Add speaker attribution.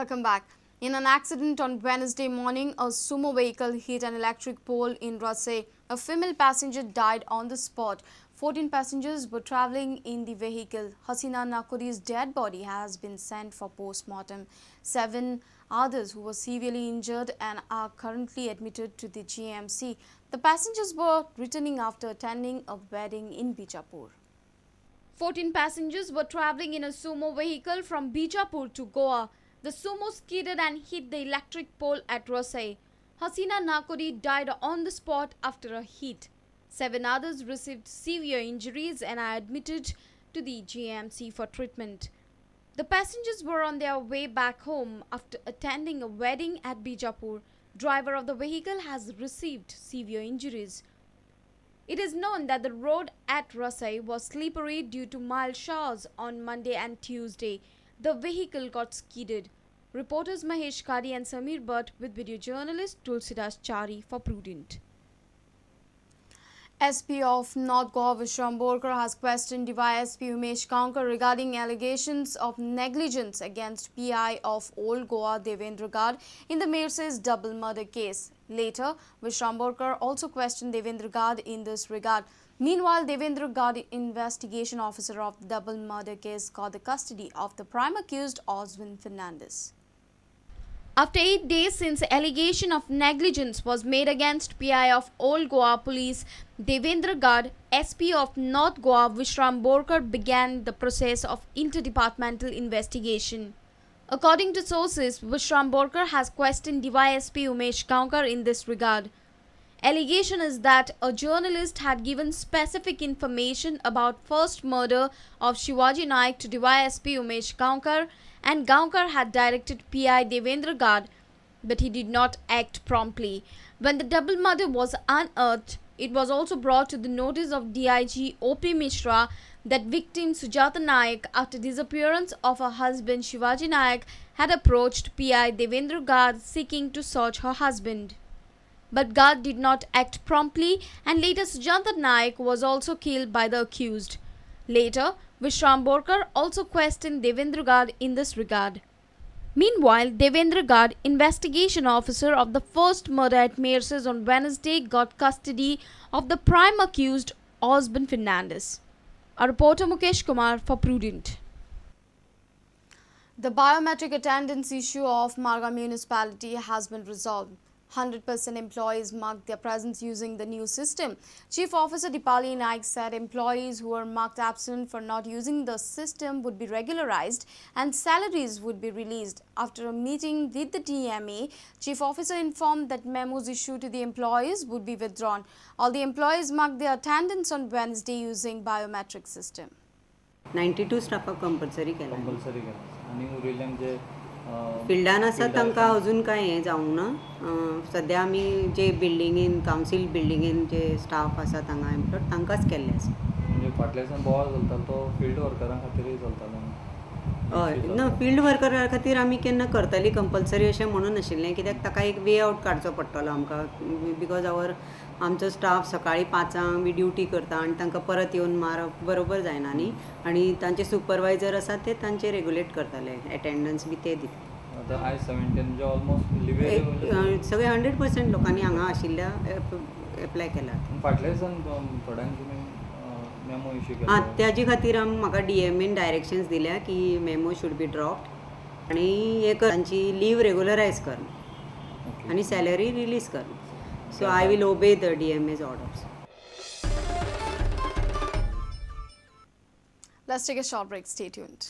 Speaker 1: Welcome back. In an accident on Wednesday morning, a Sumo vehicle hit an electric pole in Rasai. A female passenger died on the spot. 14 passengers were travelling in the vehicle. Hasina Nakuri's dead body has been sent for post-mortem. 7 others who were severely injured and are currently admitted to the GMC. The passengers were returning after attending a wedding in Bijapur. 14 passengers were travelling in a Sumo vehicle from Bijapur to Goa. The Sumo skidded and hit the electric pole at Rasai. Hasina Nakuri died on the spot after a hit. 7 others received severe injuries and are admitted to the GMC for treatment. The passengers were on their way back home after attending a wedding at Bijapur. Driver of the vehicle has received severe injuries. It is known that the road at Rasai was slippery due to mild showers on Monday and Tuesday. The vehicle got skidded. Reporters Mahesh Kadi and Samir Bhatt with video journalist Tulsidas Chari for Prudent. SP of North Goa Vishram Borkar has questioned DYSP Umesh Kaunkar regarding allegations of negligence against PI of Old Goa Devendra Gad in the Mercedes double murder case. Later, Vishram Borkar also questioned Devendra Gad in this regard. Meanwhile, Devendra Gad, investigation officer of the double murder case, got the custody of the prime accused Oswin Fernandez. After 8 days since allegation of negligence was made against PI of Old Goa Police, Devendra Gad, SP of North Goa Vishram Borkar began the process of interdepartmental investigation. According to sources, Vishram Borkar has questioned DYSP Umesh Kaunkar in this regard. Allegation is that a journalist had given specific information about first murder of Shivaji Naik to DYSP Umesh Kaunkar, and Kaunkar had directed PI Devendra Gad, but he did not act promptly. When the double murder was unearthed, it was also brought to the notice of DIG O.P. Mishra that victim Sujata Naik, after disappearance of her husband Shivaji Naik, had approached PI Devendra Gad seeking to search her husband. But Gad did not act promptly, and later Sujata Naik was also killed by the accused. Later, Vishram Borkar also questioned Devendra Gad in this regard. Meanwhile, Devendra Gad, investigation officer of the first murder at Mercedes on Wednesday, got custody of the prime accused Oswin Fernandez. Our reporter Mukesh Kumar for Prudent. The biometric attendance issue of Marga municipality has been resolved. 100% employees marked their presence using the new system. Chief Officer Dipali Naik said employees who were marked absent for not using the system would be regularized and salaries would be released. After a meeting with the DMA, Chief Officer informed that memos issued to the employees would be withdrawn. All the employees marked their attendance on Wednesday using biometric system.
Speaker 2: 92 staff compulsory केला. आणि उरलेले जे फिल्डान आसा तांकां अजून कांय हें जावंक ना. सद्या आमी जे बिल्डिंगेन कावन्सील बिल्डिंगेन जे स्टाफ आसा हांगा एम्प्लॉयड तांकांच केल्ले आसा.
Speaker 3: म्हणजे फाटल्या दिसान बोवाळ चलतालो तो फील्ड वर्करां खातीरय चलतालो.
Speaker 2: हय ना, फील्ड वर्करा खातीर आमी केन्ना करतली कंपल्सरी अशें म्हणून नाशिल्लें, कित्याक ताका एक वे आवट काडचो पडटलो आमकां. बिकॉज आमचो स्टाफ सकाळीं 5 बी ड्युटी करता आनी तांकां परत येवन मारप बरोबर जायना न्ही. आनी तांचे सुपरवायझर आसा ते तांचे रेगुलेट करताले, एटेंडन्स बी ते दिता. सगळे 100% लोकांनी हांगा आशिल्ल्या एप्लाय केला.
Speaker 3: फाटल्या दिसान थोड्यांक मेमो इश्यू केला.
Speaker 2: त्याची खातीर म्हाका DMAन डायरेक्शन्स दिल्या की मेमो शूड बी ड्रॉप्ड आनी हे कर, तांची लीव रेगुलरायज कर आनी सॅलरी रिलीज कर. So I will obey the DMA's orders.
Speaker 1: Let's take a short break. Stay tuned.